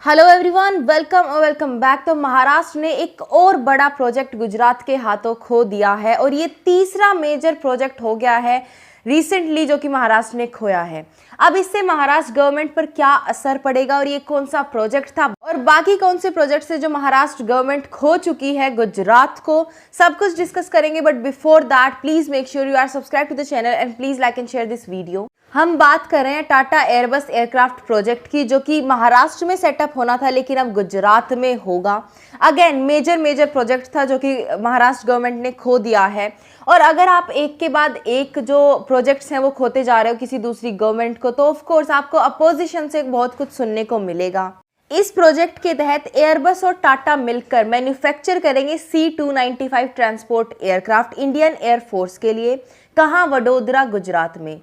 Hello everyone, welcome back. तो महाराष्ट्र ने एक और बड़ा प्रोजेक्ट गुजरात के हाथों खो दिया है और ये तीसरा मेजर प्रोजेक्ट हो गया है रिसेंटली जो कि महाराष्ट्र ने खोया है। अब इससे महाराष्ट्र गवर्नमेंट पर क्या असर पड़ेगा और ये कौन सा प्रोजेक्ट था और बाकी कौन से प्रोजेक्ट से जो महाराष्ट्र गवर्नमेंट खो चुकी है गुजरात को, सब कुछ डिस्कस करेंगे। But before that please make sure you are subscribe to the channel and please like and share this video. हम बात कर रहे हैं टाटा एयरबस एयरक्राफ्ट प्रोजेक्ट की, जो कि महाराष्ट्र में सेटअप होना था लेकिन अब गुजरात में होगा। अगेन मेजर प्रोजेक्ट था जो कि महाराष्ट्र गवर्नमेंट ने खो दिया है। और अगर आप एक के बाद एक जो प्रोजेक्ट्स हैं वो खोते जा रहे हो किसी दूसरी गवर्नमेंट को, तो ऑफ कोर्स आपको अपोजिशन से बहुत कुछ सुनने को मिलेगा। इस प्रोजेक्ट के तहत एयरबस और टाटा मिलकर मैन्युफैक्चर करेंगे C-295 transport aircraft Indian air force के लिए। कहाँ? वडोदरा, गुजरात में।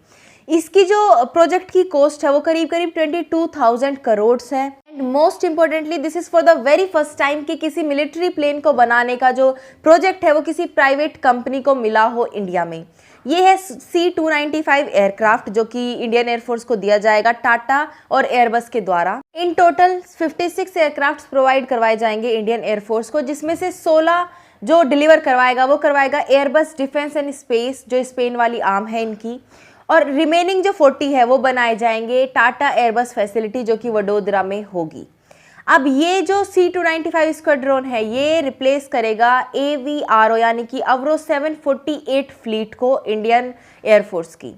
इसकी जो प्रोजेक्ट की कॉस्ट है वो करीब 22,000 करोड़ है। And most importantly this is for the very first time कि किसी मिलिट्री प्लेन को बनाने का जो प्रोजेक्ट है वो किसी प्राइवेट कंपनी को मिला हो इंडिया में। ये है C-295 एयरक्राफ्ट जो कि इंडियन एयरफोर्स को दिया जाएगा टाटा और एयरबस के द्वारा। इन टोटल 56 एयरक्राफ्ट प्रोवाइड करवाए जाएंगे इंडियन एयरफोर्स को, जिसमें से 16 जो डिलीवर करवाएगा वो करवाएगा एयरबस डिफेंस एंड स्पेस, जो स्पेन वाली आर्म है इनकी। और रिमेनिंग जो 40 है वो बनाए जाएंगे टाटा एयरबस फैसिलिटी जो कि वडोदरा में होगी। अब ये जो C-295 स्क्वाड्रन है ये रिप्लेस करेगा AVRO यानी कि अवरो 748 फ्लीट को इंडियन एयरफोर्स की।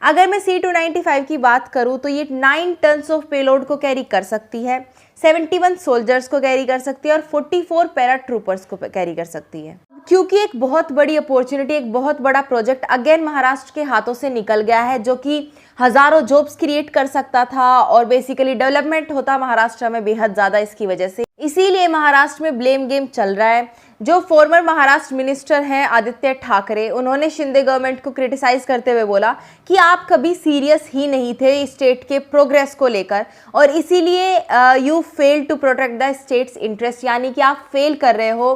अगर मैं C-295 की बात करूं तो ये 9 टन्स ऑफ पेलोड को कैरी कर सकती है, 71 सोल्जर्स को कैरी कर सकती है और 44 पैरा ट्रूपर्स को कैरी कर सकती है। क्योंकि एक बहुत बड़ी अपॉर्चुनिटी, एक बहुत बड़ा प्रोजेक्ट अगेन महाराष्ट्र के हाथों से निकल गया है जो कि हजारों जॉब्स क्रिएट कर सकता था और बेसिकली डेवलपमेंट होता महाराष्ट्र में बेहद ज़्यादा इसकी वजह से। इसीलिए महाराष्ट्र में ब्लेम गेम चल रहा है। जो फॉर्मर महाराष्ट्र मिनिस्टर हैं आदित्य ठाकरे, उन्होंने शिंदे गवर्नमेंट को क्रिटिसाइज करते हुए बोला कि आप कभी सीरियस ही नहीं थे स्टेट के प्रोग्रेस को लेकर और इसीलिए you fail to protect the state's interest, यानी कि आप फेल कर रहे हो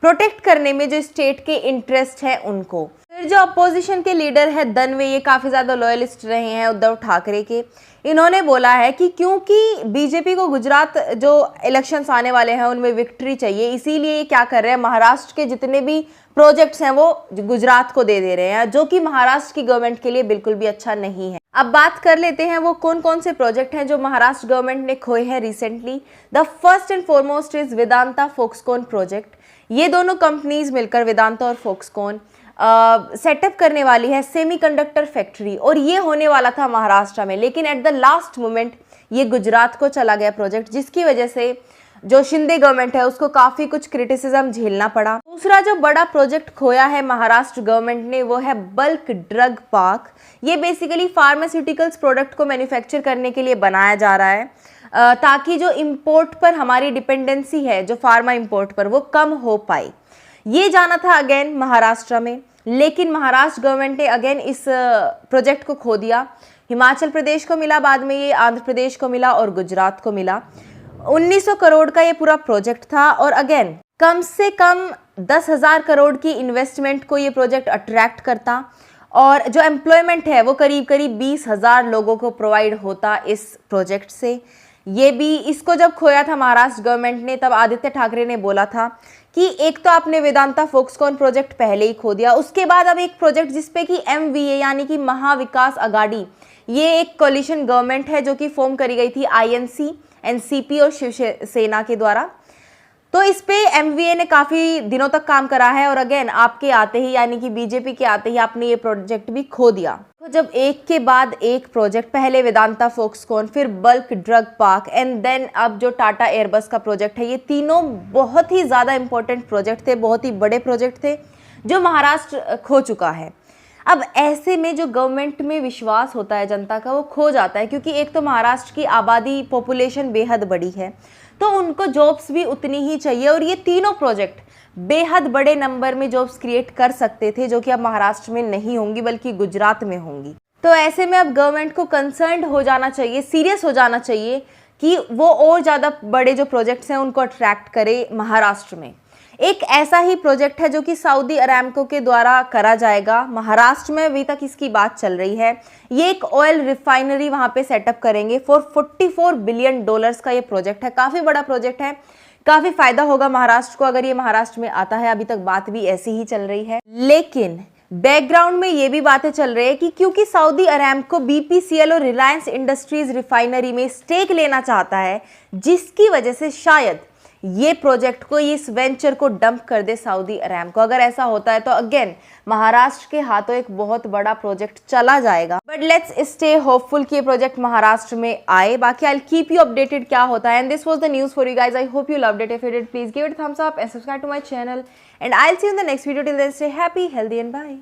प्रोटेक्ट करने में जो स्टेट के इंटरेस्ट है उनको। फिर जो अपोजिशन के लीडर है दनवे, ये काफ़ी ज़्यादा लॉयलिस्ट रहे हैं उद्धव ठाकरे के। इन्होंने बोला है कि क्योंकि बीजेपी को गुजरात जो इलेक्शंस आने वाले हैं उनमें विक्ट्री चाहिए, इसीलिए ये क्या कर रहे हैं, महाराष्ट्र के जितने भी प्रोजेक्ट्स हैं वो गुजरात को दे दे रहे हैं, जो कि महाराष्ट्र की गवर्नमेंट के लिए बिल्कुल भी अच्छा नहीं है। अब बात कर लेते हैं वो कौन कौन से प्रोजेक्ट हैं जो महाराष्ट्र गवर्नमेंट ने खोए हैं recently. The first and foremost is Vedanta Foxconn project. ये दोनों कंपनीज मिलकर, वेदांता और फॉक्सकॉन, सेटअप करने वाली है सेमीकंडक्टर फैक्ट्री और ये होने वाला था महाराष्ट्र में, लेकिन एट द लास्ट मोमेंट ये गुजरात को चला गया प्रोजेक्ट, जिसकी वजह से जो शिंदे गवर्नमेंट है उसको काफ़ी कुछ क्रिटिसिज्म झेलना पड़ा। दूसरा जो बड़ा प्रोजेक्ट खोया है महाराष्ट्र गवर्नमेंट ने वो है बल्क ड्रग पार्क। ये बेसिकली फार्मास्यूटिकल्स प्रोडक्ट को मैन्युफैक्चर करने के लिए बनाया जा रहा है ताकि जो इंपोर्ट पर हमारी डिपेंडेंसी है, जो फार्मा इंपोर्ट पर, वो कम हो पाए। ये जाना था अगेन महाराष्ट्र में, लेकिन महाराष्ट्र गवर्नमेंट ने अगेन इस प्रोजेक्ट को खो दिया। हिमाचल प्रदेश को मिला, बाद में ये आंध्र प्रदेश को मिला और गुजरात को मिला। 1900 करोड़ का ये पूरा प्रोजेक्ट था और अगेन कम से कम 10,000 करोड़ की इन्वेस्टमेंट को ये प्रोजेक्ट अट्रैक्ट करता और जो एम्प्लॉयमेंट है वो करीब 20,000 लोगों को प्रोवाइड होता इस प्रोजेक्ट से। ये भी, इसको जब खोया था महाराष्ट्र गवर्नमेंट ने तब आदित्य ठाकरे ने बोला था कि एक तो आपने वेदांता फॉक्सकॉन प्रोजेक्ट पहले ही खो दिया, उसके बाद अब एक प्रोजेक्ट जिसपे कि MVA यानी कि महाविकास अघाड़ी, ये एक कोलिशन गवर्नमेंट है जो कि फॉर्म करी गई थी INC, NCP और शिवसेना के द्वारा। तो इस पे MVA ने काफ़ी दिनों तक काम करा है और अगेन आपके आते ही यानी कि बीजेपी के आते ही आपने ये प्रोजेक्ट भी खो दिया। तो जब एक के बाद एक प्रोजेक्ट, पहले वेदांता फॉक्सकॉन, फिर bulk drug park and then अब जो टाटा एयरबस का प्रोजेक्ट है, ये तीनों बहुत ही ज़्यादा इंपॉर्टेंट प्रोजेक्ट थे, बहुत ही बड़े प्रोजेक्ट थे जो महाराष्ट्र खो चुका है। अब ऐसे में जो गवर्नमेंट में विश्वास होता है जनता का वो खो जाता है, क्योंकि एक तो महाराष्ट्र की आबादी, पॉपुलेशन बेहद बड़ी है, तो उनको जॉब्स भी उतनी ही चाहिए और ये तीनों प्रोजेक्ट बेहद बड़े नंबर में जॉब्स क्रिएट कर सकते थे, जो कि अब महाराष्ट्र में नहीं होंगी बल्कि गुजरात में होंगी। तो ऐसे में अब गवर्नमेंट को कंसर्न्ड हो जाना चाहिए, सीरियस हो जाना चाहिए कि वो और ज़्यादा बड़े जो प्रोजेक्ट्स हैं उनको अट्रैक्ट करे महाराष्ट्र में। एक ऐसा ही प्रोजेक्ट है जो कि सऊदी अरामको के द्वारा करा जाएगा। महाराष्ट्र में अभी तक इसकी बात चल रही है। ये एक ऑयल रिफाइनरी वहां पे सेटअप करेंगे फॉर $44 बिलियन का ये प्रोजेक्ट है। काफी बड़ा प्रोजेक्ट है, काफी फायदा होगा महाराष्ट्र को अगर ये महाराष्ट्र में आता है। अभी तक बात भी ऐसी ही चल रही है, लेकिन बैकग्राउंड में ये भी बातें चल रही है कि क्योंकि सऊदी अरामको बीपीसीएल और रिलायंस इंडस्ट्रीज रिफाइनरी में स्टेक लेना चाहता है, जिसकी वजह से शायद ये प्रोजेक्ट को, इस वेंचर को डंप कर दे सऊदी अरामको। अगर ऐसा होता है तो अगेन महाराष्ट्र के हाथों एक बहुत बड़ा प्रोजेक्ट चला जाएगा। बट लेट्स स्टे होपफुल कि ये प्रोजेक्ट महाराष्ट्र में आए। बाकी I will keep you updated क्या होता है। And this was the news for you guys. I hope you loved it. If you did, please give it thumbs up and subscribe to my channel, and I will see you in the next video. Till then stay happy, healthy and bye.